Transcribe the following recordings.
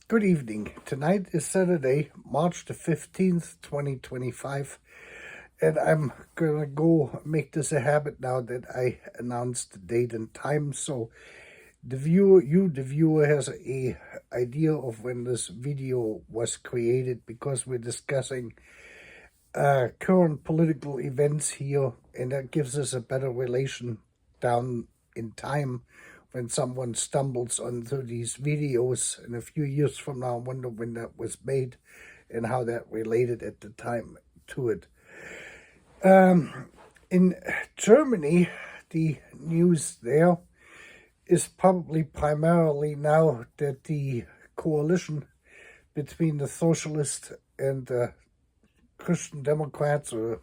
Good evening. Tonight is Saturday, March the 15th, 2025, and I'm gonna go make this a habit now that I announce the date and time, so the viewer, has a idea of when this video was created, because we're discussing current political events here, and that gives us a better relation down in time when someone stumbles onto these videos in a few years from now. I wonder when that was made and how that related at the time to it. In Germany, the news there is probably primarily now that the coalition between the socialists and the Christian Democrats, or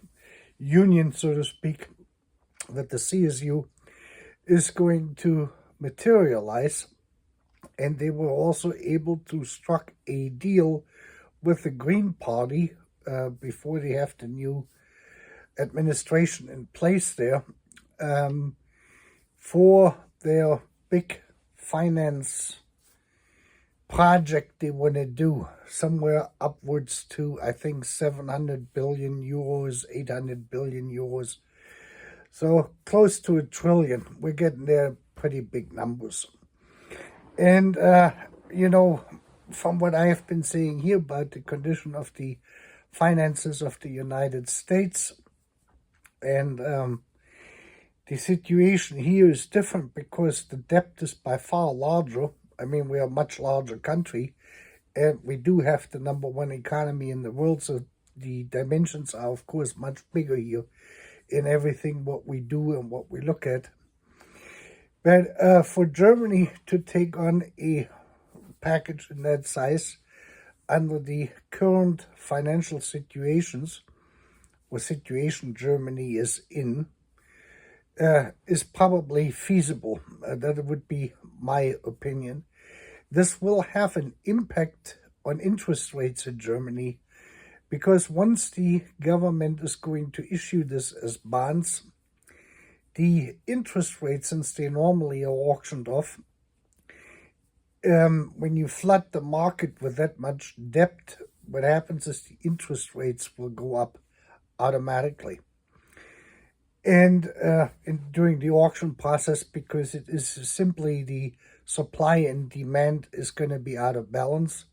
union, so to speak, that the CSU is going to materialize, and they were also able to struck a deal with the Green Party before they have the new administration in place there, for their big finance project they want to do, somewhere upwards to, I think, 700 billion euros, 800 billion euros. So close to $1 trillion. We're getting there, pretty big numbers. And, from what I have been saying here about the condition of the finances of the United States, and the situation here is different because the debt is by far larger. I mean, we are a much larger country, and we do have the #1 economy in the world, so the dimensions are, of course, much bigger here in everything what we do and what we look at. But for Germany to take on a package in that size under the current financial situation Germany is in, is probably feasible. That would be my opinion. This will have an impact on interest rates in Germany, because once the government is going to issue this as bonds, the interest rates, since they normally are auctioned off, when you flood the market with that much debt, what happens is the interest rates will go up automatically. And during the auction process, because it is simply the supply and demand is going to be out of balance,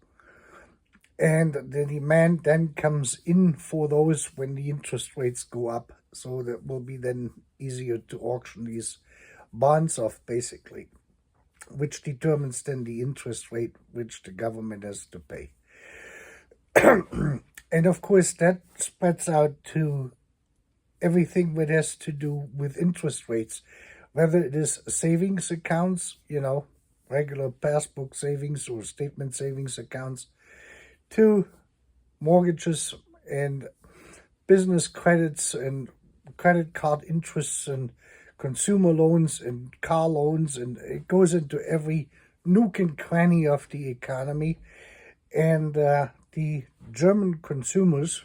and the demand then comes in for those when the interest rates go up. So that will be then easier to auction these bonds off, basically, which determines then the interest rate which the government has to pay. And of course, that spreads out to everything that has to do with interest rates, whether it is savings accounts, regular passbook savings or statement savings accounts, to mortgages and business credits and credit card interests and consumer loans and car loans, and it goes into every nook and cranny of the economy. And the German consumers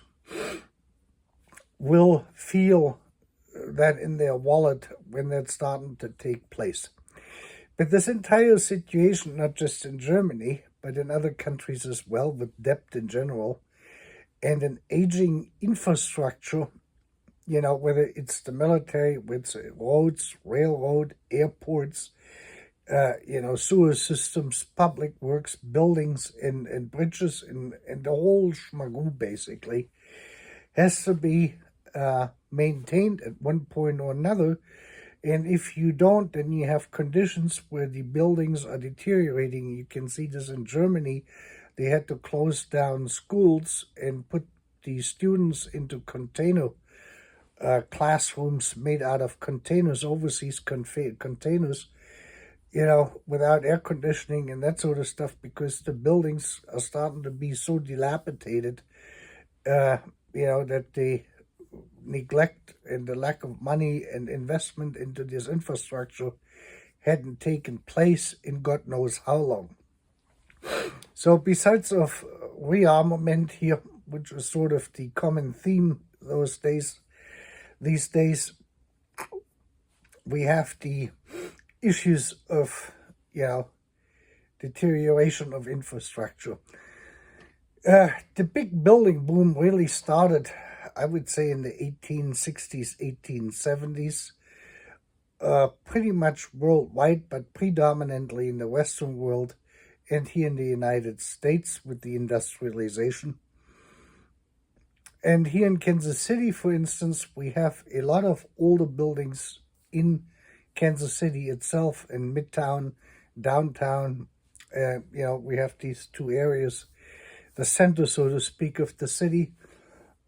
will feel that in their wallet when that's starting to take place. But this entire situation, not just in Germany, but in other countries as well, with debt in general, and an aging infrastructure, whether it's the military, with roads, railroad, airports, sewer systems, public works, buildings, and bridges, and the whole schmagoo, basically, has to be maintained at one point or another. And if you don't, then you have conditions where the buildings are deteriorating. You can see this in Germany. They had to close down schools and put the students into container classrooms made out of containers, overseas containers, without air conditioning and that sort of stuff, because the buildings are starting to be so dilapidated, that they neglect, and the lack of money and investment into this infrastructure hadn't taken place in God knows how long. So besides of rearmament here, which was sort of the common theme these days, we have the issues of, deterioration of infrastructure. The big building boom really started, I would say, in the 1860s, 1870s, pretty much worldwide, but predominantly in the Western world and here in the United States with the industrialization. And here in Kansas City, for instance, we have a lot of older buildings in Kansas City itself, in Midtown, downtown. We have these two areas, the center, so to speak, of the city.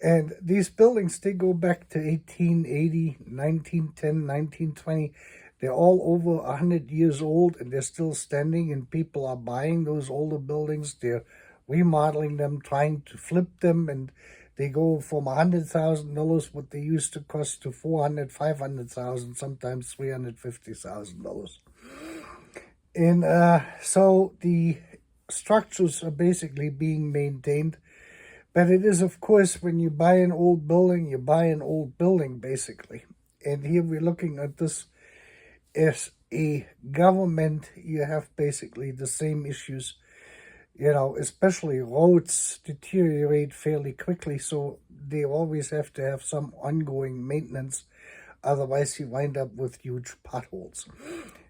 And these buildings, they go back to 1880, 1910, 1920. They're all over 100 years old, and they're still standing, and people are buying those older buildings. They're remodeling them, trying to flip them, and they go from $100,000, what they used to cost, to $400,000, $500,000, sometimes $350,000. And so the structures are basically being maintained. But it is, of course, when you buy an old building, you buy an old building, basically. And here we're looking at this as a government. You have basically the same issues, especially roads deteriorate fairly quickly, so they always have to have some ongoing maintenance. Otherwise, you wind up with huge potholes.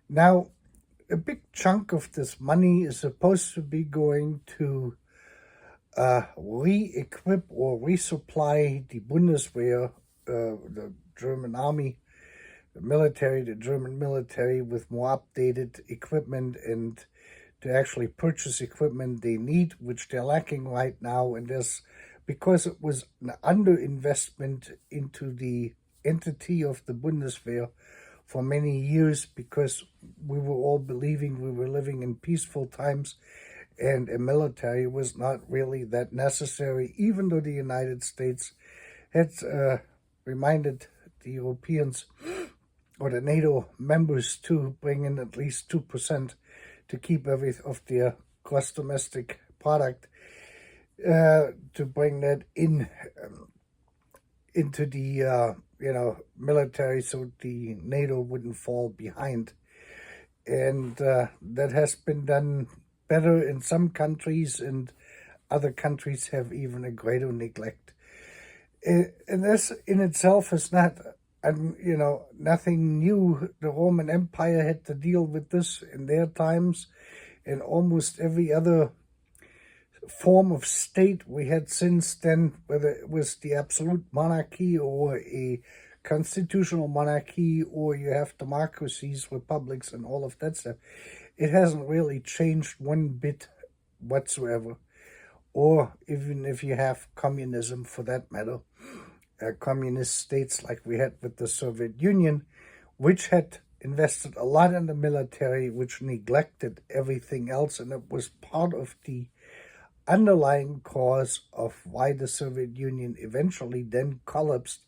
Now, a big chunk of this money is supposed to be going to re-equip or resupply the Bundeswehr, the German army, the German military, with more updated equipment, and to actually purchase equipment they need, which they're lacking right now. And because it was an underinvestment into the entity of the Bundeswehr for many years, because we were all believing we were living in peaceful times, and a military was not really that necessary, even though the United States had reminded the Europeans or the NATO members to bring in at least 2% to keep every of their gross domestic product, to bring that in into the military, so the NATO wouldn't fall behind. And that has been done better in some countries, and other countries have even a greater neglect. And this in itself is not, nothing new. The Roman Empire had to deal with this in their times, and almost every other form of state we had since then, whether it was the absolute monarchy or a constitutional monarchy, or you have democracies, republics, and all of that stuff. It hasn't really changed one bit whatsoever. Or even if you have communism, for that matter, communist states like we had with the Soviet Union, which had invested a lot in the military, which neglected everything else, and it was part of the underlying cause of why the Soviet Union eventually then collapsed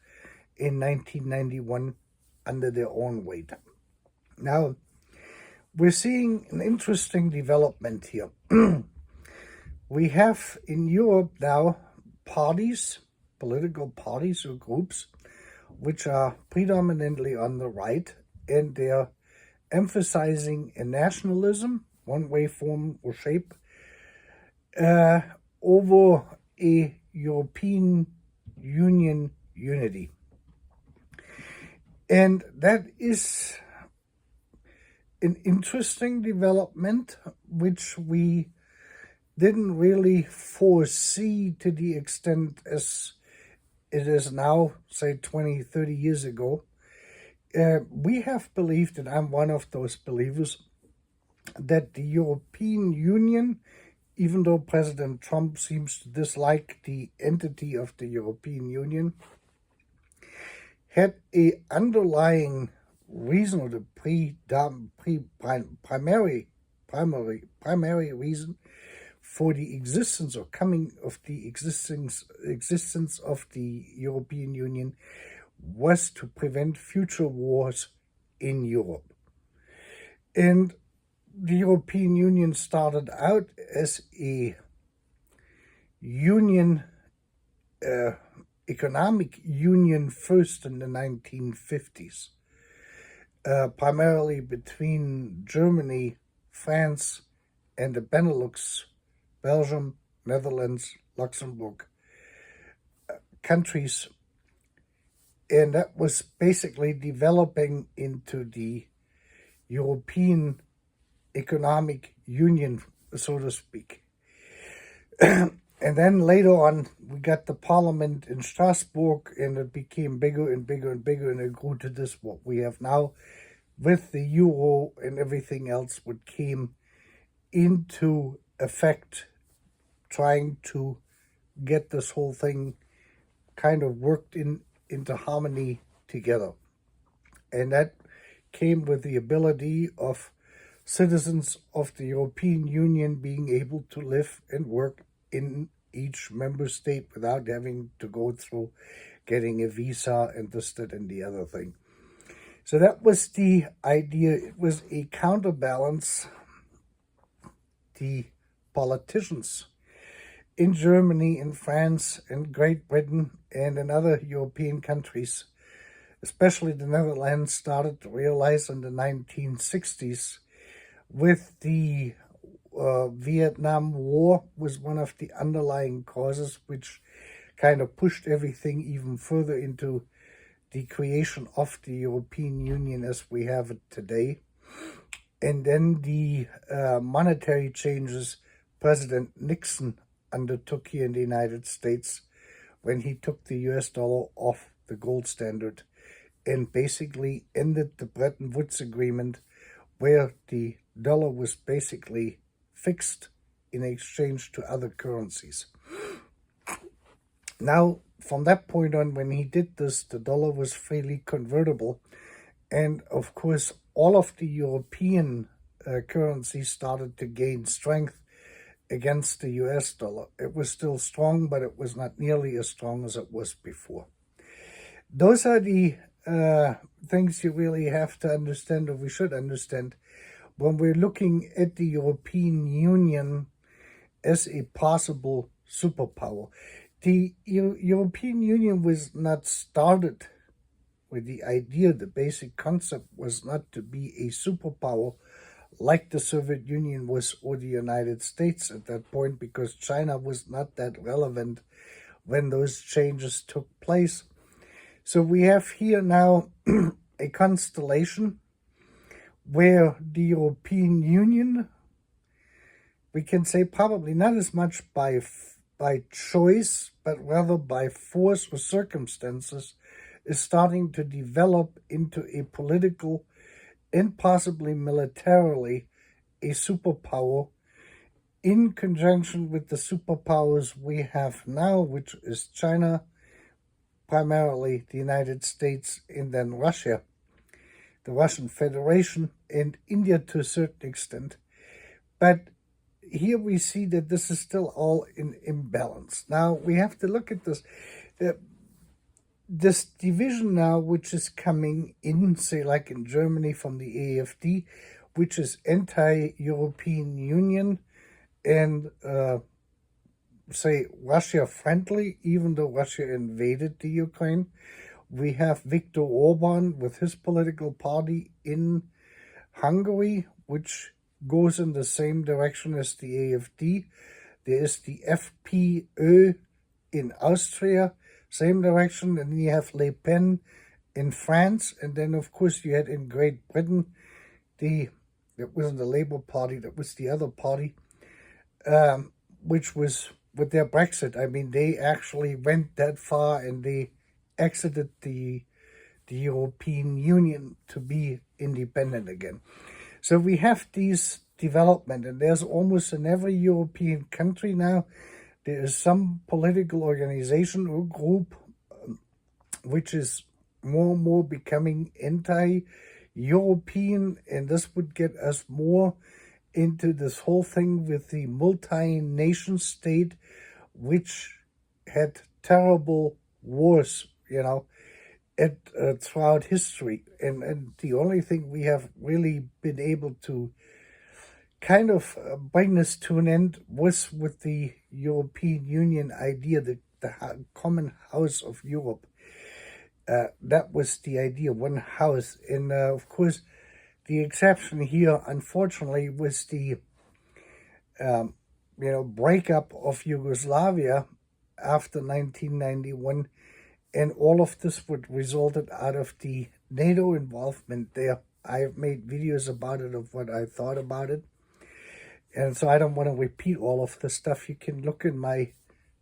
in 1991 under their own weight. Now, we're seeing an interesting development here. We have in Europe now political parties or groups, which are predominantly on the right, and they're emphasizing a nationalism, one way, form, or shape, over a European Union unity. And that is an interesting development, which we didn't really foresee to the extent as it is now, say 20, 30 years ago. We have believed, and I'm one of those believers, that the European Union, even though President Trump seems to dislike the entity of the European Union, had a underlying reason, or the primary reason for the existence or coming of the existence of the European Union was to prevent future wars in Europe. And the European Union started out as a union, economic union first in the 1950s, primarily between Germany, France, and the Benelux, Belgium, Netherlands, Luxembourg countries. And that was basically developing into the European Economic Union, so to speak. And then later on, we got the parliament in Strasbourg, and it became bigger and bigger and bigger, and it grew to this, what we have now, with the euro and everything else, what came into effect, trying to get this whole thing kind of worked into harmony together. And that came with the ability of citizens of the European Union being able to live and work in each member state without having to go through getting a visa and this, that, and the other thing. So that was the idea. It was a counterbalance. The politicians in Germany, in France, in Great Britain, and in other European countries, especially the Netherlands, started to realize in the 1960s with the Vietnam War was one of the underlying causes which kind of pushed everything even further into the creation of the European Union as we have it today. And then the monetary changes President Nixon undertook here in the United States when he took the US dollar off the gold standard and basically ended the Bretton Woods Agreement, where the dollar was basically fixed in exchange to other currencies. Now, from that point on, when he did this, the dollar was freely convertible. And of course, all of the European currencies started to gain strength against the US dollar. It was still strong, but it was not nearly as strong as it was before. Those are the things you really have to understand, or we should understand, when we're looking at the European Union as a possible superpower. The European Union was not started with the idea, the basic concept was not to be a superpower like the Soviet Union was or the United States at that point, because China was not that relevant when those changes took place. So we have here now a constellation where the European Union, we can say probably not as much by choice, but rather by force or circumstances, is starting to develop into a political and possibly militarily a superpower, in conjunction with the superpowers we have now, which is China, primarily the United States, and then Russia, the Russian Federation, and India to a certain extent. But here we see that this is still all in imbalance. Now we have to look at this. This division now, which is coming in, say like in Germany from the AfD, which is anti-European Union and say Russia friendly, even though Russia invaded the Ukraine. We have Viktor Orban with his political party in Hungary, which goes in the same direction as the AfD. There is the FPÖ in Austria, same direction, and then you have Le Pen in France, and then of course you had in Great Britain, that wasn't the Labour Party, that was the other party, which was with their Brexit. I mean, they actually went that far and they exited the European Union to be independent again. So we have these development, and there's almost in every European country now, there is some political organization or group which is more and more becoming anti-European, and this would get us more into this whole thing with the multi-nation state, which had terrible wars, throughout history. And the only thing we have really been able to kind of bring this to an end was with the European Union idea, the common house of Europe. That was the idea, one house. And of course, the exception here, unfortunately, was the breakup of Yugoslavia after 1991, and all of this would resulted out of the NATO involvement there. I have made videos about it of what I thought about it, and so I don't want to repeat all of the stuff. You can look in my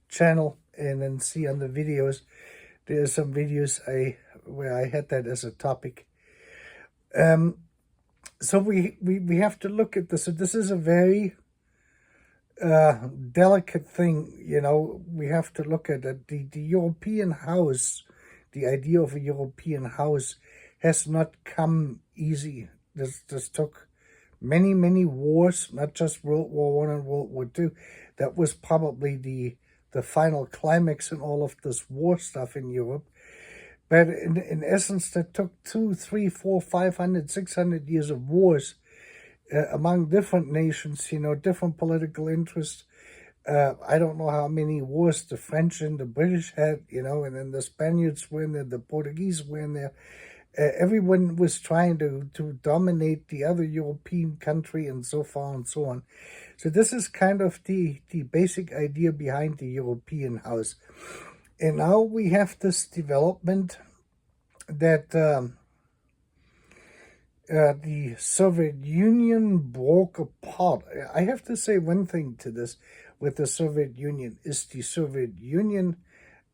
channel and then see on the videos. There are some videos where I had that as a topic. So we have to look at this. So this is a very delicate thing, we have to look at it. The European house, the idea of a European house has not come easy. This took many, many wars, not just World War I and World War II. That was probably the final climax in all of this war stuff in Europe. But in essence, that took 200, 300, 400, 500, 600 years of wars among different nations, different political interests. I don't know how many wars the French and the British had, and then the Spaniards were in there, the Portuguese were in there. Everyone was trying to dominate the other European country and so far and so on. So this is kind of the basic idea behind the European house. And now we have this development that the Soviet Union broke apart. I have to say one thing to this with the Soviet Union is the Soviet Union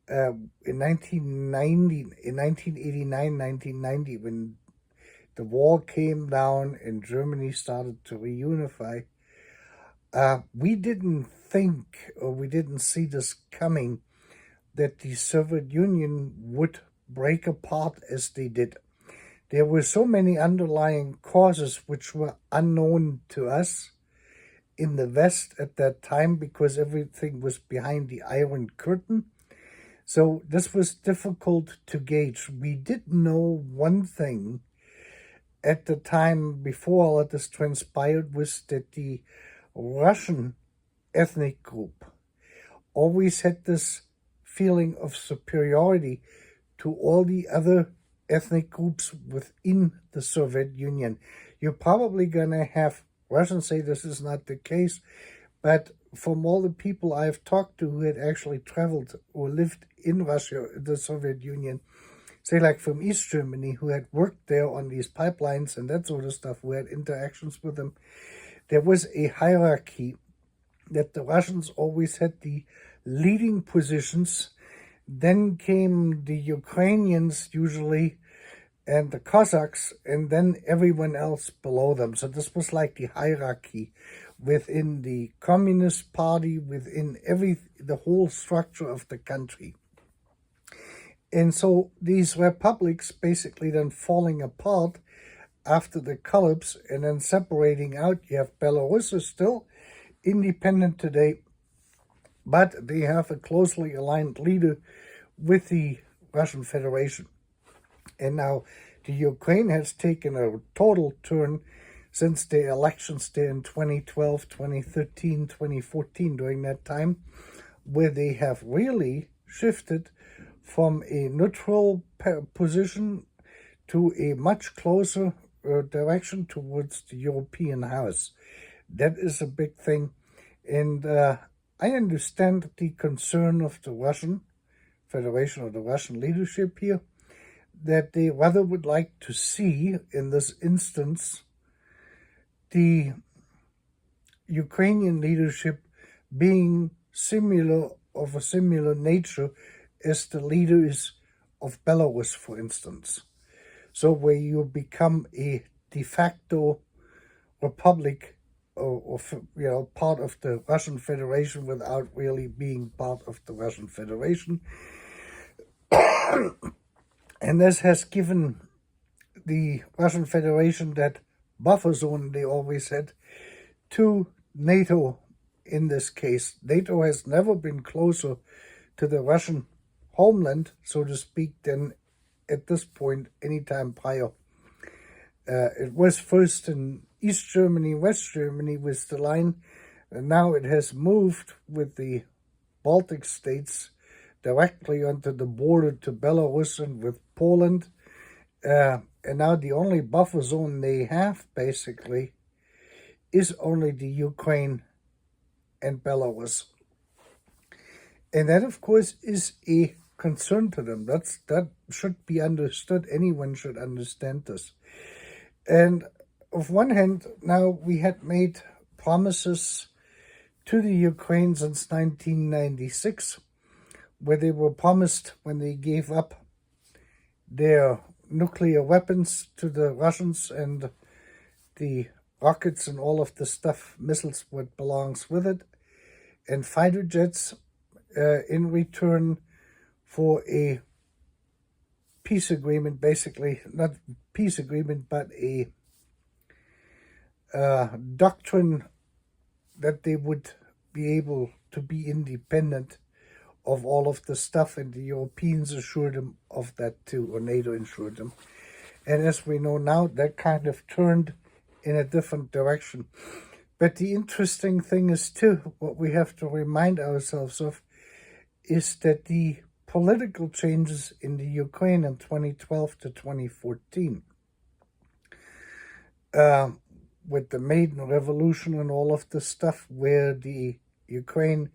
in 1989, 1990, when the wall came down and Germany started to reunify, we didn't think, or we didn't see this coming, that the Soviet Union would break apart as they did. There were so many underlying causes which were unknown to us in the West at that time, because everything was behind the Iron Curtain. So this was difficult to gauge. We did know one thing at the time before all of this transpired, was that the Russian ethnic group always had this feeling of superiority to all the other ethnic groups within the Soviet Union. You're probably going to have Russians say this is not the case, but from all the people I've talked to who had actually traveled or lived in Russia, the Soviet Union, say like from East Germany, who had worked there on these pipelines and that sort of stuff, who had interactions with them, there was a hierarchy that the Russians always had the leading positions. Then came the Ukrainians usually, and the Cossacks, and then everyone else below them. So this was like the hierarchy within the Communist Party, within the whole structure of the country. And so these republics basically then falling apart after the collapse and then separating out. You have Belarus is still independent today, but they have a closely aligned leader with the Russian Federation. And now the Ukraine has taken a total turn since the elections there in 2012, 2013, 2014, during that time, where they have really shifted from a neutral position to a much closer direction towards the European house. That is a big thing. And I understand the concern of the Russian Federation or the Russian leadership here, that they rather would like to see, in this instance, the Ukrainian leadership being of a similar nature as the leaders of Belarus, for instance. So where you become a de facto republic or part of the Russian Federation without really being part of the Russian Federation. And this has given the Russian Federation that buffer zone they always had to NATO in this case. NATO has never been closer to the Russian homeland, so to speak, than at this point any time prior. It was first in East Germany, West Germany with the line, and now it has moved with the Baltic states directly onto the border to Belarus and with Poland. And now the only buffer zone they have, basically, is only the Ukraine and Belarus. And that, of course, is a concern to them. That should be understood. Anyone should understand this. And of one hand, now we had made promises to the Ukraine since 1996, where they were promised when they gave up their nuclear weapons to the Russians and the rockets and all of the stuff, missiles, what belongs with it, and fighter jets in return for a peace agreement, basically, not peace agreement, but a doctrine that they would be able to be independent of all of the stuff, and the Europeans assured them of that too, or NATO assured them. And as we know now, that kind of turned in a different direction. But the interesting thing is too, what we have to remind ourselves of, is that the political changes in the Ukraine in 2012 to 2014, with the Maidan Revolution and all of this stuff, where the Ukraine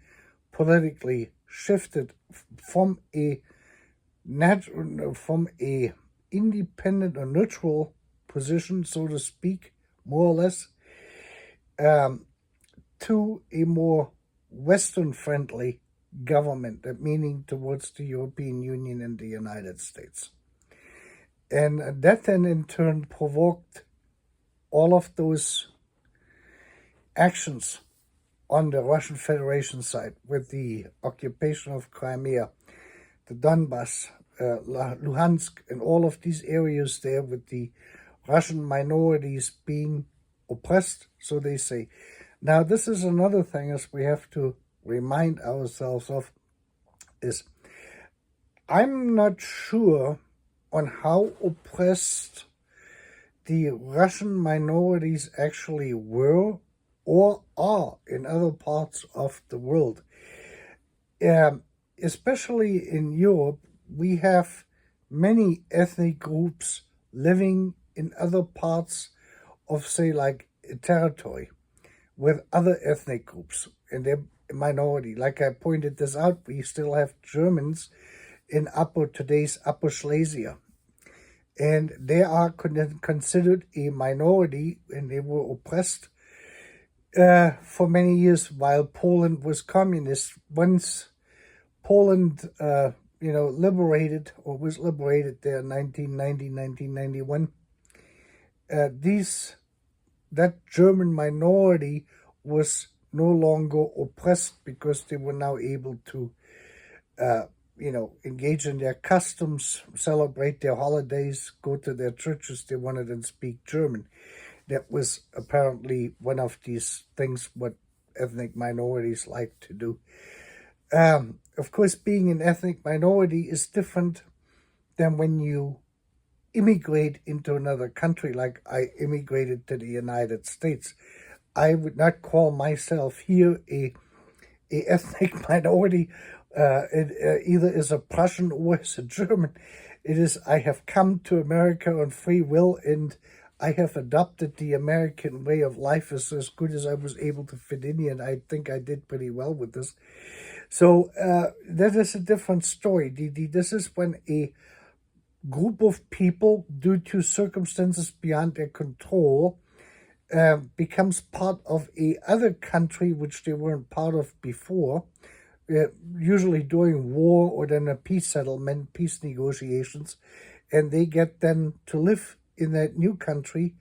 politically shifted from a independent or neutral position, so to speak, more or less, to a more Western-friendly government, that meaning towards the European Union and the United States. And that then in turn provoked all of those actions on the Russian Federation side, with the occupation of Crimea, the Donbass, Luhansk, and all of these areas there, with the Russian minorities being oppressed, so they say. Now, this is another thing as we have to remind ourselves of, is I'm not sure on how oppressed the Russian minorities actually were or are in other parts of the world. Especially in Europe, we have many ethnic groups living in other parts of, say, like a territory with other ethnic groups, and they're a minority. Like I pointed this out, we still have Germans in today's Upper Silesia, and they are considered a minority, and they were oppressed for many years while Poland was communist. Once Poland, liberated, or was liberated there in 1990, 1991, that German minority was no longer oppressed, because they were now able to, engage in their customs, celebrate their holidays, go to their churches they wanted, and speak German. That was apparently one of these things what ethnic minorities like to do. Of course, being an ethnic minority is different than when you immigrate into another country, like I immigrated to the United States. I would not call myself here a ethnic minority, either as a Prussian or as a German. It is, I have come to America on free will, and I have adopted the American way of life as good as I was able to fit in here, and I think I did pretty well with this. So that is a different story. This is when a group of people, due to circumstances beyond their control, becomes part of a other country which they weren't part of before, usually during war or then a peace settlement, peace negotiations, and they get then to live in that new country,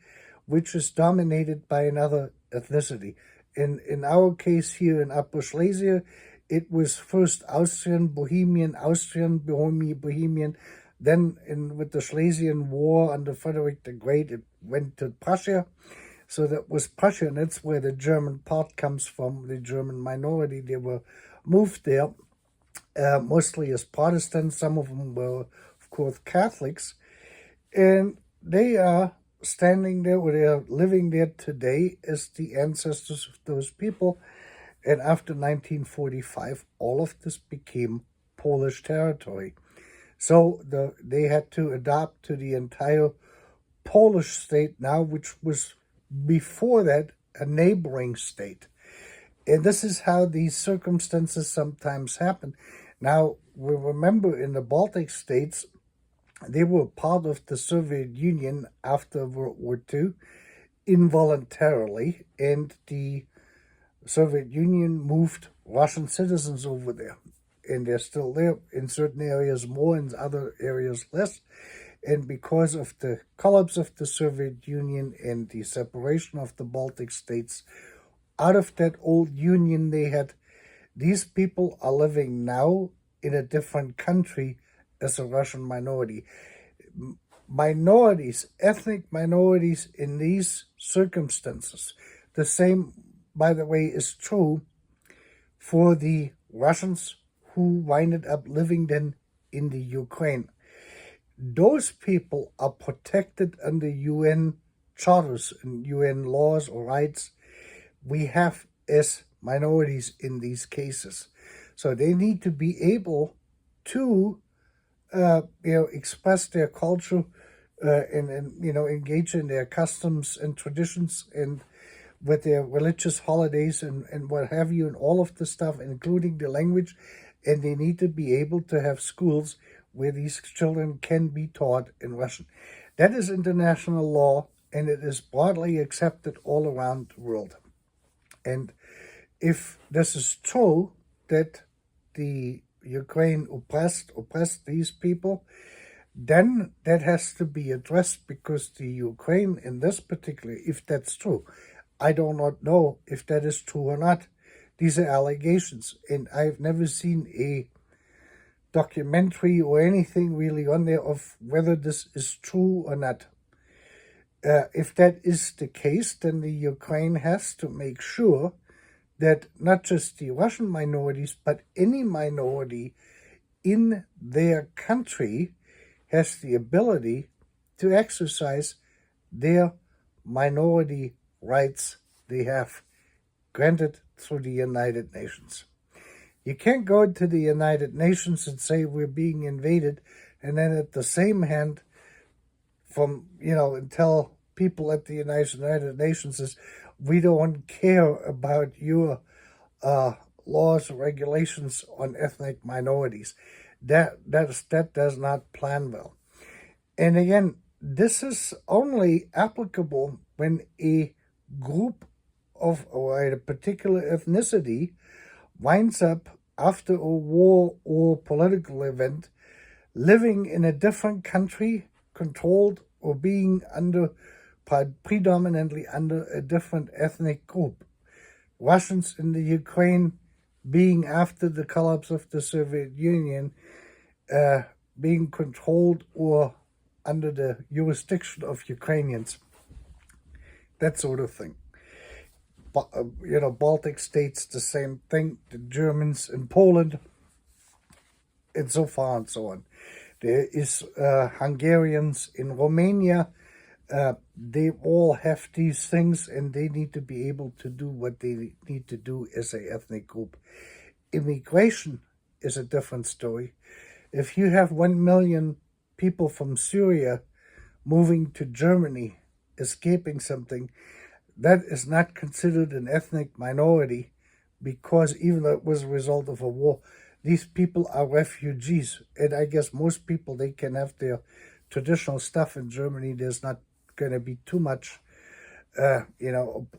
which is dominated by another ethnicity. In our case here in Upper Silesia, it was first Austrian, Bohemian, then with the Silesian War under Frederick the Great, it went to Prussia. So that was Prussia, and that's where the German part comes from, the German minority. They were moved there, mostly as Protestants. Some of them were, of course, Catholics. And they are standing there, or they are living there today as the ancestors of those people. And after 1945, all of this became Polish territory. So they had to adapt to the entire Polish state now, which was before that a neighboring state. And this is how these circumstances sometimes happen. Now, we remember in the Baltic states, they were part of the Soviet Union after World War II involuntarily, and the Soviet Union moved Russian citizens over there. And they're still there, in certain areas more, in other areas less. And because of the collapse of the Soviet Union and the separation of the Baltic states, out of that old union they had, these people are living now in a different country as a Russian minority. Minorities, ethnic minorities in these circumstances, the same, by the way, is true for the Russians who winded up living then in the Ukraine. Those people are protected under UN charters and UN laws or rights we have as minorities in these cases. So they need to be able to express their culture and engage in their customs and traditions and with their religious holidays and what have you, and all of the stuff, including the language. And they need to be able to have schools where these children can be taught in Russian. That is international law, and it is broadly accepted all around the world. And if this is true, that the Ukraine oppressed these people, then that has to be addressed, because the Ukraine in this particular, if that's true, I do not know if that is true or not. These are allegations, and I've never seen a documentary or anything really on there of whether this is true or not. If that is the case, then the Ukraine has to make sure that not just the Russian minorities, but any minority in their country has the ability to exercise their minority rights they have granted through the United Nations. You can't go to the United Nations and say we're being invaded, and then at the same hand and tell people at the United Nations is, we don't care about your laws or regulations on ethnic minorities. That does not plan well. And again, this is only applicable when a group of or a particular ethnicity winds up after a war or political event living in a different country, controlled or being predominantly under a different ethnic group. Russians in the Ukraine being, after the collapse of the Soviet Union, being controlled or under the jurisdiction of Ukrainians. That sort of thing. Baltic states, the same thing. The Germans in Poland, and so far and so on. There is Hungarians in Romania. They all have these things, and they need to be able to do what they need to do as an ethnic group. Immigration is a different story. If you have 1 million people from Syria moving to Germany, escaping something, that is not considered an ethnic minority, because even though it was a result of a war, these people are refugees. And I guess most people, they can have their traditional stuff in Germany. There's not going to be too much,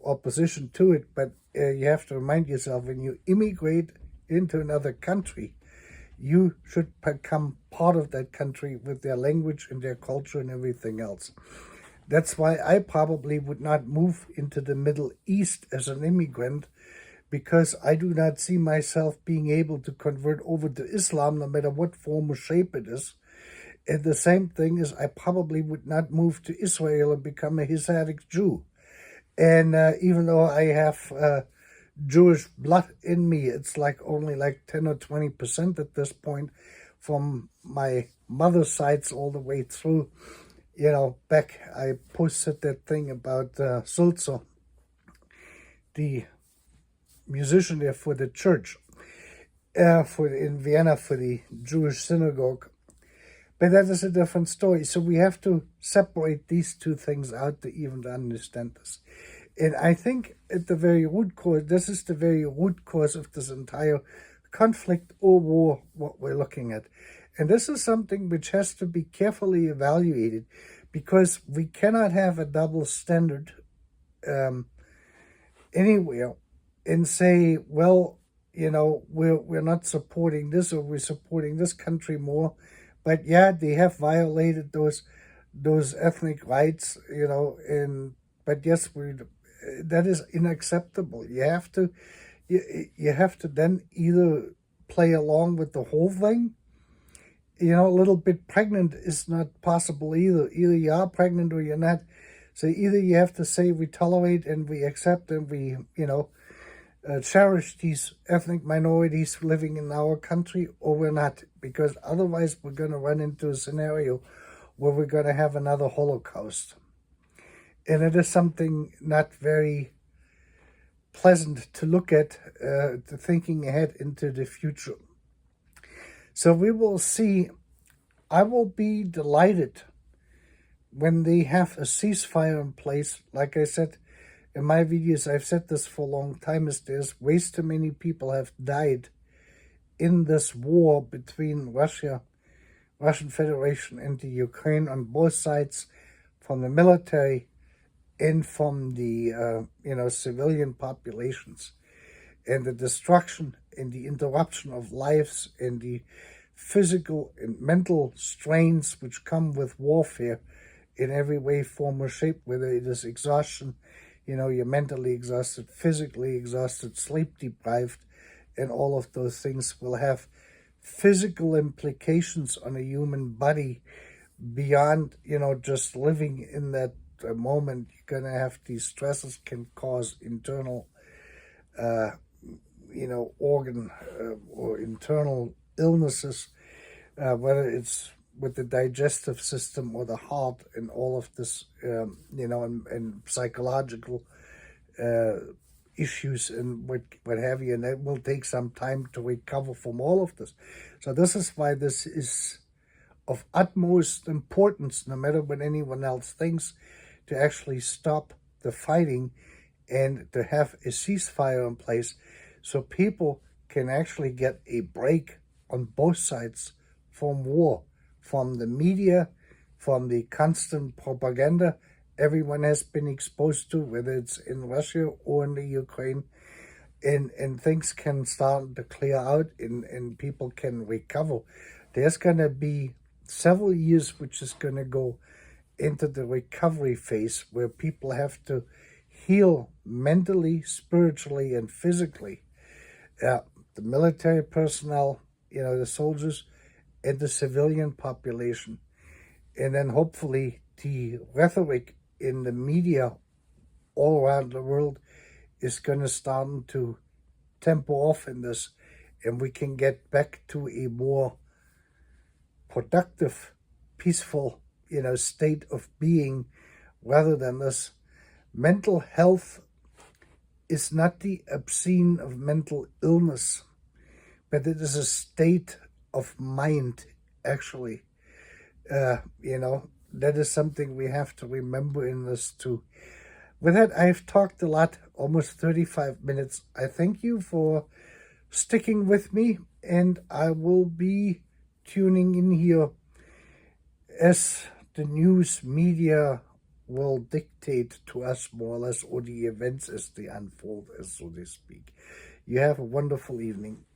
opposition to it. But you have to remind yourself, when you immigrate into another country, you should become part of that country with their language and their culture and everything else. That's why I probably would not move into the Middle East as an immigrant, because I do not see myself being able to convert over to Islam, no matter what form or shape it is. And the same thing is, I probably would not move to Israel and become a Hasidic Jew. And even though I have Jewish blood in me, it's only 10 or 20% at this point, from my mother's sides all the way through. Back, I posted that thing about Sulzer, the musician there for the church, in Vienna for the Jewish synagogue. But that is a different story. So we have to separate these two things out to even understand this. And I think at the very root cause, this is the very root cause of this entire conflict or war, what we're looking at. And this is something which has to be carefully evaluated, because we cannot have a double standard anywhere and say, well, we're not supporting this, or we're supporting this country more. But yeah, they have violated those ethnic rights, but yes, that is unacceptable. You have to then either play along with the whole thing. A little bit pregnant is not possible either. Either you are pregnant or you're not. So either you have to say we tolerate and we accept and we, cherish these ethnic minorities living in our country, or we're not, because otherwise we're going to run into a scenario where we're going to have another Holocaust. And it is something not very pleasant to look at, thinking ahead into the future. So we will see. I will be delighted when they have a ceasefire in place. Like I said in my videos, I've said this for a long time, is there's way too many people have died in this war between Russian Federation and the Ukraine on both sides, from the military and from the civilian populations, and the destruction and the interruption of lives and the physical and mental strains which come with warfare in every way, form, or shape, whether it is exhaustion, you're mentally exhausted, physically exhausted, sleep deprived, and all of those things will have physical implications on a human body beyond, just living in that moment. You're going to have these stresses can cause internal, organ or internal illnesses, whether it's with the digestive system or the heart and all of this, and psychological issues and what have you. And it will take some time to recover from all of this. So this is why this is of utmost importance, no matter what anyone else thinks, to actually stop the fighting and to have a ceasefire in place so people can actually get a break on both sides from war, from the media, from the constant propaganda everyone has been exposed to, whether it's in Russia or in the Ukraine, and things can start to clear out and people can recover. There's going to be several years which is going to go into the recovery phase, where people have to heal mentally, spiritually, and physically. The military personnel, the soldiers, and the civilian population. And then hopefully the rhetoric in the media all around the world is going to start to temper off in this, and we can get back to a more productive, peaceful, state of being, rather than this. Mental health is not the obscene of mental illness, but it is a state of mind, actually. That is something we have to remember in this too. With that, I've talked a lot, almost 35 minutes. I thank you for sticking with me, and I will be tuning in here as the news media will dictate to us more or less, or the events as they unfold, as so to speak. You have a wonderful evening.